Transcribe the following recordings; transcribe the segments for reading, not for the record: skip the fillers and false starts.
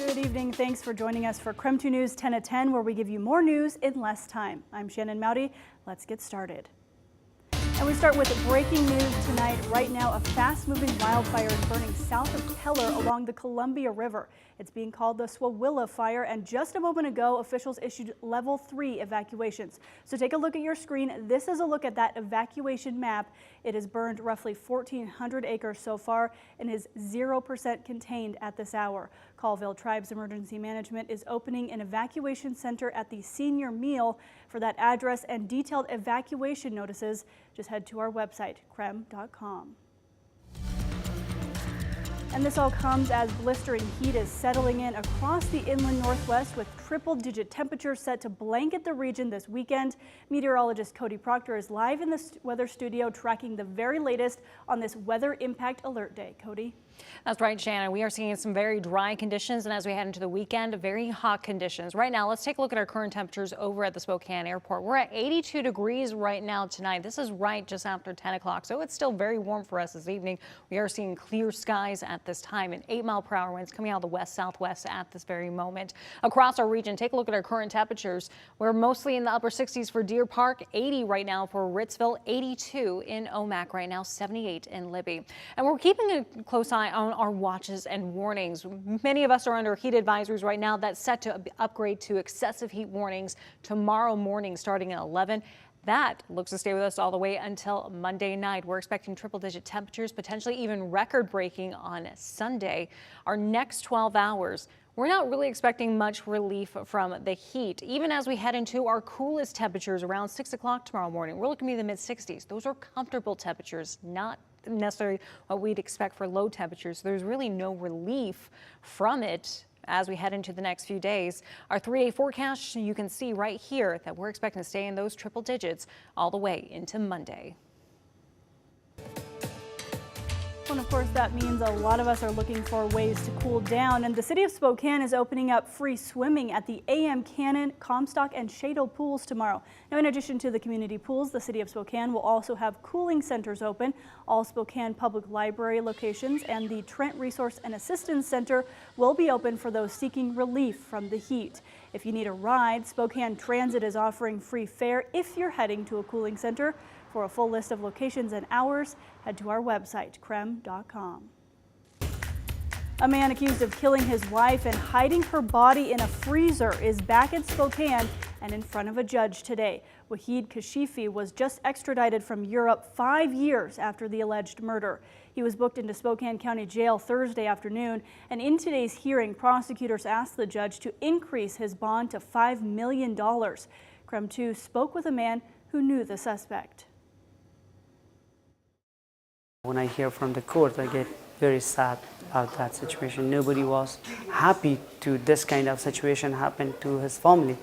Good evening. Thanks for joining us for KREM 2 News 10 at 10, where we give you more news in less time. I'm Shannon Mowdy. Let's get started. And we start with breaking news tonight. Right now, a fast-moving wildfire is burning south of Keller along the Columbia River. It's being called the Wildfire, and just a moment ago, officials issued level 3 evacuations. So take a look at your screen. This is a look at that evacuation map. It has burned roughly 1,400 acres so far and is 0% contained at this hour. Colville Tribes Emergency Management is opening an evacuation center at the Senior Meal. For that address and detailed evacuation notices, just head to our website, krem.com. And this all comes as blistering heat is settling in across the inland northwest, with triple-digit temperatures set to blanket the region this weekend. Meteorologist Cody Proctor is live in the weather studio tracking the very latest on this weather impact alert day. Cody? That's right, Shannon. We are seeing some very dry conditions, and as we head into the weekend, very hot conditions. Right now, let's take a look at our current temperatures over at the Spokane Airport. We're at 82 degrees right now tonight. This is right just after 10 o'clock, so it's still very warm for us this evening. We are seeing clear skies at this time and 8-mile-per-hour winds coming out of the west-southwest at this very moment. Across our region, take a look at our current temperatures. We're mostly in the upper 60s for Deer Park, 80 right now for Ritzville, 82 in Omak right now, 78 in Libby. And we're keeping a close eye on our watches and warnings. Many of us are under heat advisories right now. That's set to upgrade to excessive heat warnings tomorrow morning starting at 11. That looks to stay with us all the way until Monday night. We're expecting triple-digit temperatures, potentially even record-breaking on Sunday. Our next 12 hours, we're not really expecting much relief from the heat. Even as we head into our coolest temperatures around 6 o'clock tomorrow morning, we're looking to be in the mid-60s. Those are comfortable temperatures, not necessarily what we'd expect for low temperatures. There's really no relief from it as we head into the next few days. Our 3-day forecast, you can see right here that we're expecting to stay in those triple digits all the way into Monday. And of course, that means a lot of us are looking for ways to cool down, and the city of Spokane is opening up free swimming at the AM Cannon, Comstock, and Shadle pools tomorrow. Now, in addition to the community pools, the city of Spokane will also have cooling centers open. All Spokane Public Library locations and the Trent Resource and Assistance Center will be open for those seeking relief from the heat. If you need a ride, Spokane Transit is offering free fare if you're heading to a cooling center. For a full list of locations and hours, head to our website, krem.com. A man accused of killing his wife and hiding her body in a freezer is back in Spokane and in front of a judge today. Wahid Kashifi was just extradited from Europe 5 years after the alleged murder. He was booked into Spokane County Jail Thursday afternoon, and in today's hearing, prosecutors asked the judge to increase his bond to $5 million. KREM 2 spoke with a man who knew the suspect. When I hear from the court, I get very sad about that situation. Nobody was happy to this kind of situation happen to his family.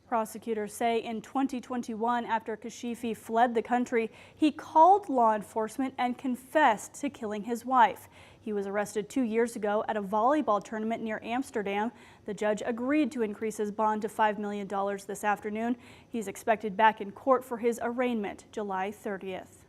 Prosecutors say in 2021, after Kashifi fled the country, he called law enforcement and confessed to killing his wife. He was arrested 2 years ago at a volleyball tournament near Amsterdam. The judge agreed to increase his bond to $5 million this afternoon. He's expected back in court for his arraignment July 30th.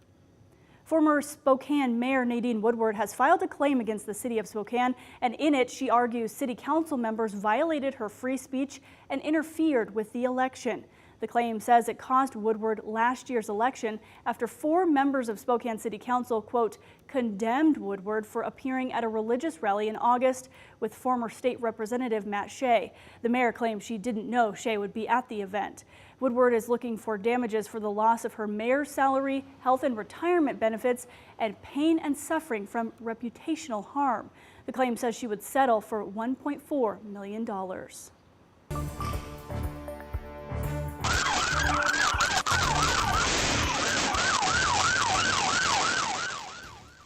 Former Spokane Mayor Nadine Woodward has filed a claim against the city of Spokane, and in it she argues city council members violated her free speech and interfered with the election. The claim says it cost Woodward last year's election after 4 members of Spokane City Council, quote, condemned Woodward for appearing at a religious rally in August with former state representative Matt Shea. The mayor claims she didn't know Shea would be at the event. Woodward is looking for damages for the loss of her mayor's salary, health and retirement benefits, and pain and suffering from reputational harm. The claim says she would settle for $1.4 million.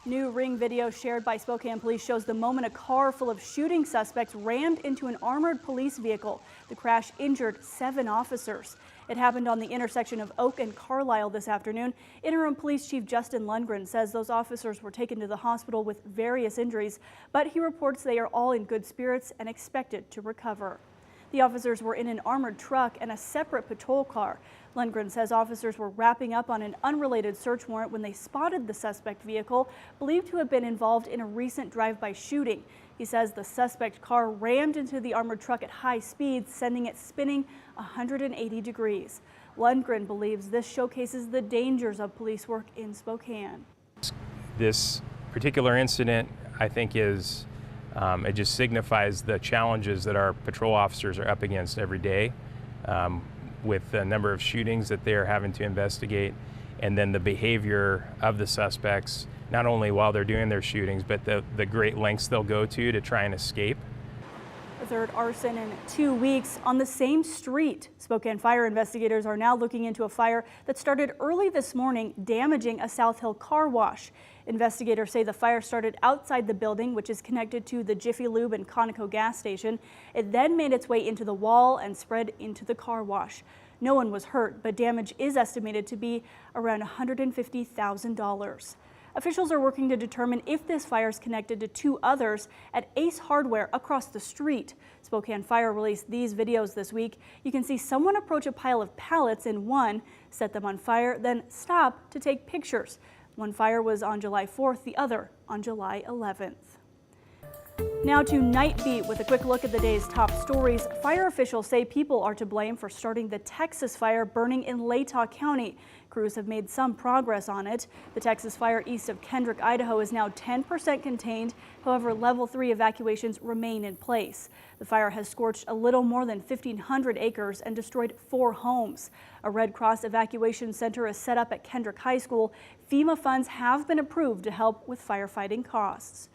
New Ring video shared by Spokane police shows the moment a car full of shooting suspects rammed into an armored police vehicle. The crash injured 7 officers. It happened on the intersection of Oak and Carlisle this afternoon. Interim Police Chief Justin Lundgren says those officers were taken to the hospital with various injuries, but he reports they are all in good spirits and expected to recover. The officers were in an armored truck and a separate patrol car. Lundgren says officers were wrapping up on an unrelated search warrant when they spotted the suspect vehicle, believed to have been involved in a recent drive-by shooting. He says the suspect car rammed into the armored truck at high speeds, sending it spinning 180 degrees. Lundgren believes this showcases the dangers of police work in Spokane. This particular incident, I think, is it just signifies the challenges that our patrol officers are up against every day, with the number of shootings that they are having to investigate, and then the behavior of the suspects, not only while they're doing their shootings, but the great lengths they'll go to try and escape. The third arson in 2 weeks on the same street. Spokane fire investigators are now looking into a fire that started early this morning, damaging a South Hill car wash. Investigators say the fire started outside the building, which is connected to the Jiffy Lube and Conoco gas station. It then made its way into the wall and spread into the car wash. No one was hurt, but damage is estimated to be around $150,000. Officials are working to determine if this fire is connected to 2 others at Ace Hardware across the street. Spokane Fire released these videos this week. You can see someone approach a pile of pallets in one, set them on fire, then stop to take pictures. One fire was on July 4th, the other on July 11th. Now to Night Beat with a quick look at the day's top stories. Fire officials say people are to blame for starting the Texas fire burning in Latah County. Crews have made some progress on it. The Texas fire east of Kendrick, Idaho is now 10% contained. However, level 3 evacuations remain in place. The fire has scorched a little more than 1,500 acres and destroyed 4 homes. A Red Cross evacuation center is set up at Kendrick High School. FEMA funds have been approved to help with firefighting costs.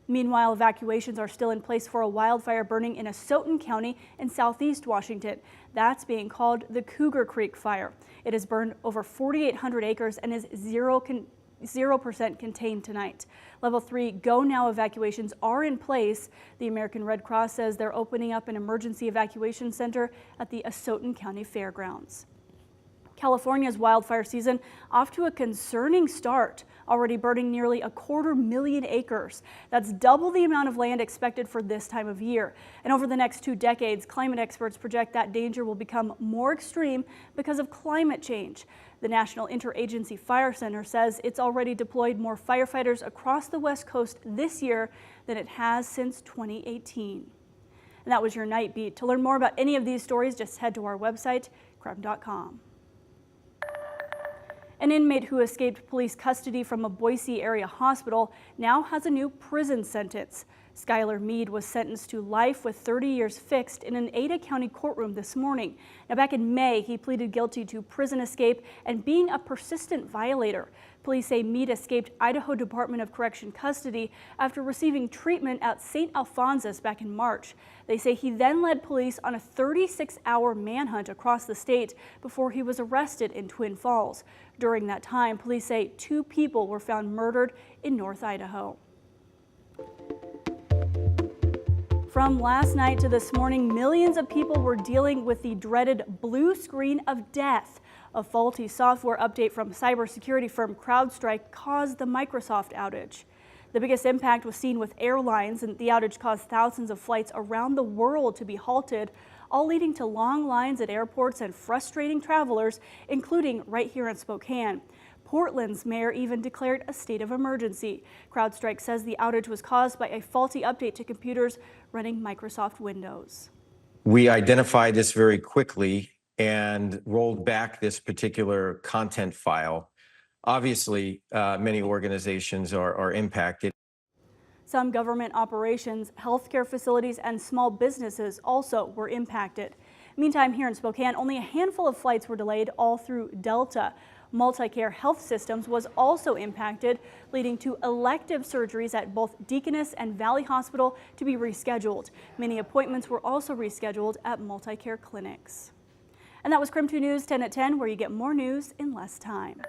Meanwhile, evacuations are still in place for a wildfire burning in Asotin County in southeast Washington. That's being called the Cougar Creek Fire. It has burned over 4,800 acres and is 0% contained tonight. Level 3 Go Now evacuations are in place. The American Red Cross says they're opening up an emergency evacuation center at the Asotin County Fairgrounds. California's wildfire season off to a concerning start, already burning nearly 250,000 acres. That's double the amount of land expected for this time of year. And over the next 2 decades, climate experts project that danger will become more extreme because of climate change. The National Interagency Fire Center says it's already deployed more firefighters across the West Coast this year than it has since 2018. And that was your Night Beat. To learn more about any of these stories, just head to our website, KREM.com. An inmate who escaped police custody from a Boise area hospital now has a new prison sentence. Skylar Mead was sentenced to life with 30 years fixed in an Ada County courtroom this morning. Now, back in May, he pleaded guilty to prison escape and being a persistent violator. Police say Mead escaped Idaho Department of Correction custody after receiving treatment at St. Alphonsus back in March. They say he then led police on a 36-hour manhunt across the state before he was arrested in Twin Falls. During that time, police say 2 people were found murdered in North Idaho. From last night to this morning, millions of people were dealing with the dreaded blue screen of death. A faulty software update from cybersecurity firm CrowdStrike caused the Microsoft outage. The biggest impact was seen with airlines, and the outage caused thousands of flights around the world to be halted, all leading to long lines at airports and frustrating travelers, including right here in Spokane. Portland's mayor even declared a state of emergency. CrowdStrike says the outage was caused by a faulty update to computers running Microsoft Windows. We identified this very quickly and rolled back this particular content file. Obviously, many organizations are impacted. Some government operations, healthcare facilities, and small businesses also were impacted. Meantime, here in Spokane, only a handful of flights were delayed all through Delta. Multicare Health Systems was also impacted, leading to elective surgeries at both Deaconess and Valley Hospital to be rescheduled. Many appointments were also rescheduled at Multicare clinics. And that was KREM 2 News 10 at 10, where you get more news in less time.